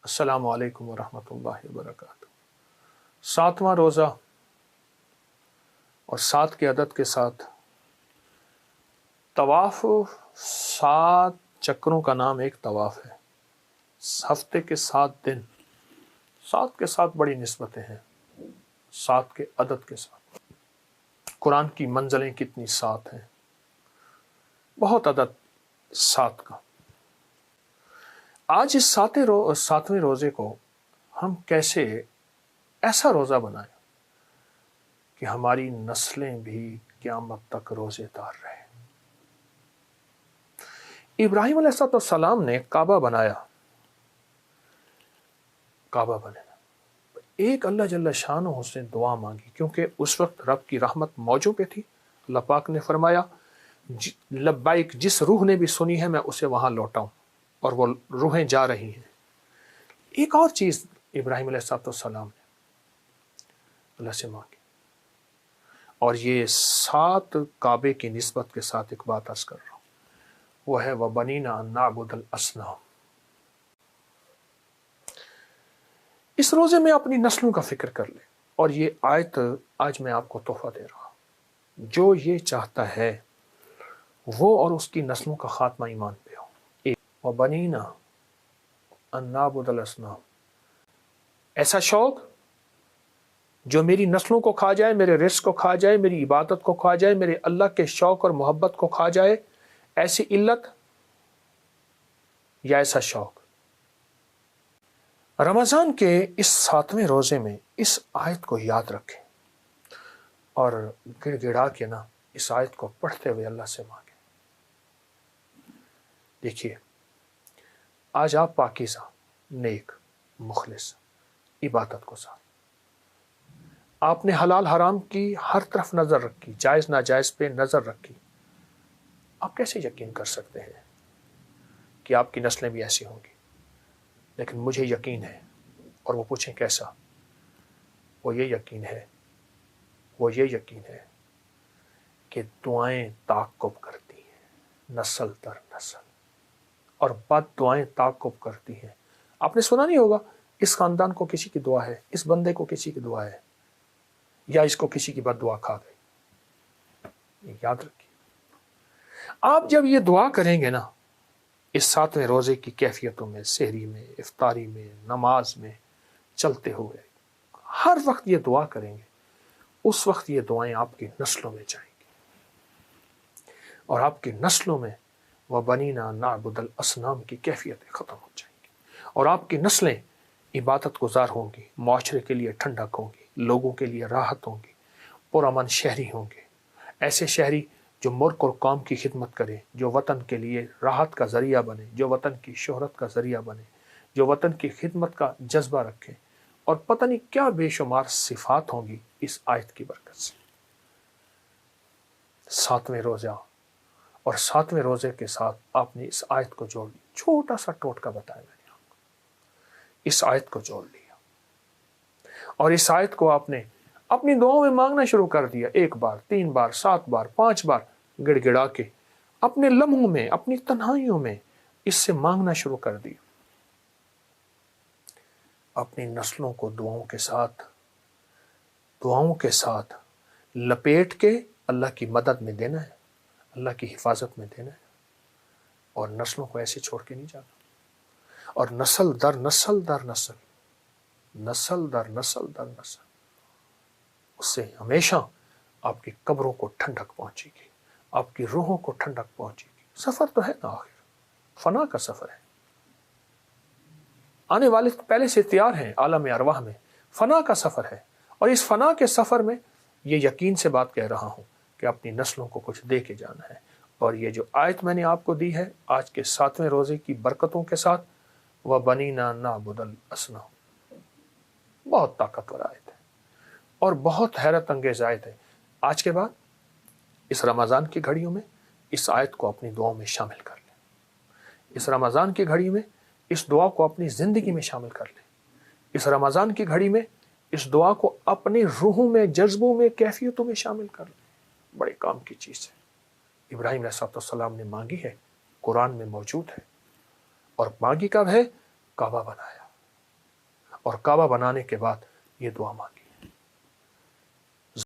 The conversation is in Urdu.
السلام علیکم ورحمۃ اللہ وبرکاتہ۔ 7واں روزہ اور 7 کے عدد کے ساتھ طواف، 7 چکروں کا نام ایک طواف ہے۔ ہفتے کے 7 دن، 7 کے ساتھ بڑی نسبتیں ہیں، 7 کے عدد کے ساتھ قرآن کی منزلیں کتنی 7 ہیں، بہت عدد 7 کا۔ آج اس 7ویں روزے کو ہم کیسے ایسا روزہ بنائیں کہ ہماری نسلیں بھی قیامت تک روزے دار رہیں۔ ابراہیم علیہ السلام نے کعبہ بنایا، کعبہ بنے ایک اللہ جل شانہ سے دعا مانگی، کیونکہ اس وقت رب کی رحمت موجوں پہ تھی۔ اللہ پاک نے فرمایا لبیک، جس روح نے بھی سنی ہے میں اسے وہاں لوٹاؤں، اور وہ روحیں جا رہی ہیں۔ ایک اور چیز ابراہیم علیہ السلام نے اللہ سے مانگی، اور یہ 7 کعبے کی نسبت کے ساتھ ایک بات عرض کر رہا ہوں، وہ ہے وَبَنِينَا أَن نَعْبُدَ الْأَصْنَامَ۔ اس روزے میں اپنی نسلوں کا فکر کر لیں، اور یہ آیت آج میں آپ کو تحفہ دے رہا ہوں۔ جو یہ چاہتا ہے وہ اور اس کی نسلوں کا خاتمہ ایمان پہ ہو۔ وَبَنِينَا أَن نَعْبُدَ الْأَصْنَامَ، ایسا شوق جو میری نسلوں کو کھا جائے، میرے رزق کو کھا جائے، میری عبادت کو کھا جائے، میرے اللہ کے شوق اور محبت کو کھا جائے، ایسی علت یا ایسا شوق۔ رمضان کے اس 7ویں روزے میں اس آیت کو یاد رکھیں، اور گڑ گڑا کے نا اس آیت کو پڑھتے ہوئے اللہ سے مانگیں۔ دیکھیے، آج آپ پاکیزہ، نیک، مخلص، عبادت کو ساتھ، آپ نے حلال حرام کی ہر طرف نظر رکھی، جائز ناجائز پہ نظر رکھی، آپ کیسے یقین کر سکتے ہیں کہ آپ کی نسلیں بھی ایسی ہوں گی؟ لیکن مجھے یقین ہے، اور وہ پوچھیں کیسا؟ وہ یہ یقین ہے کہ دعائیں تعاقب کرتی ہیں نسل در نسل، اور بد دعائیں تعاقب کرتی ہیں۔ آپ نے سنا نہیں ہوگا اس خاندان کو کسی کی دعا ہے، اس بندے کو کسی کی دعا ہے، یا اس کو کسی کی بد دعا کھا گئی۔ یاد رکھیے، آپ جب یہ دعا کریں گے نا اس 7ویں روزے کی کیفیتوں میں، سحری میں، افطاری میں، نماز میں، چلتے ہوئے ہر وقت یہ دعا کریں گے، اس وقت یہ دعائیں آپ کی نسلوں میں جائیں گی، اور آپ کی نسلوں میں وَبَنِينَا نَعْبُدَ الْأَصْنَامَ کی کیفیتیں ختم ہو جائیں گی، اور آپ کی نسلیں عبادت گزار ہوں گی، معاشرے کے لیے ٹھنڈک ہوں گی، لوگوں کے لیے راحت ہوں گی، پرامن شہری ہوں گے، ایسے شہری جو ملک اور قوم کی خدمت کرے، جو وطن کے لیے راحت کا ذریعہ بنے، جو وطن کی شہرت کا ذریعہ بنے، جو وطن کی خدمت کا جذبہ رکھے، اور پتہ نہیں کیا بے شمار صفات ہوں گی اس آیت کی برکت سے۔ 7ویں روزہ اور 7ویں روزے کے ساتھ آپ نے اس آیت کو جوڑ لیا، چھوٹا سا ٹوٹکا بتایا میں نے آپ کو، اس آیت کو جوڑ لیا، اور اس آیت کو آپ نے اپنی دعاؤں میں مانگنا شروع کر دیا، 1 بار، 3 بار، 7 بار، 5 بار، گڑ گڑا کے اپنے لمحوں میں، اپنی تنہائیوں میں اس سے مانگنا شروع کر دیا۔ اپنی نسلوں کو دعاؤں کے ساتھ لپیٹ کے اللہ کی مدد میں دینا ہے، اللہ کی حفاظت میں دینا ہے، اور نسلوں کو ایسے چھوڑ کے نہیں جانا، اور نسل در نسل در نسل، نسل در نسل در نسل، اس سے ہمیشہ آپ کی قبروں کو ٹھنڈک پہنچے گی، آپ کی روحوں کو ٹھنڈک پہنچے گی۔ سفر تو ہے نا، آخر فنا کا سفر ہے، آنے والے پہلے سے تیار ہیں عالم ارواح میں، فنا کا سفر ہے، اور اس فنا کے سفر میں یہ یقین سے بات کہہ رہا ہوں کہ اپنی نسلوں کو کچھ دے کے جانا ہے۔ اور یہ جو آیت میں نے آپ کو دی ہے آج کے 7ویں روزے کی برکتوں کے ساتھ، وَبَنِينَا نَعْبُدَ الْأَصْنَامَ، بہت طاقتور آیت ہے، اور بہت حیرت انگیز آیت ہے۔ آج کے بعد اس رمضان کی گھڑیوں میں اس آیت کو اپنی دعاؤں میں شامل کر لیں، اس رمضان کی گھڑی میں اس دعا کو اپنی زندگی میں شامل کر لیں، اس رمضان کی گھڑی میں اس دعا کو اپنی روحوں میں، جذبوں میں، کیفیتوں میں شامل کر لیں۔ بڑے کام کی چیز ہے، ابراہیم علیہ السلام نے مانگی ہے، قرآن میں موجود ہے، اور مانگی کب ہے؟ کعبہ بنایا، اور کعبہ بنانے کے بعد یہ دعا مانگی۔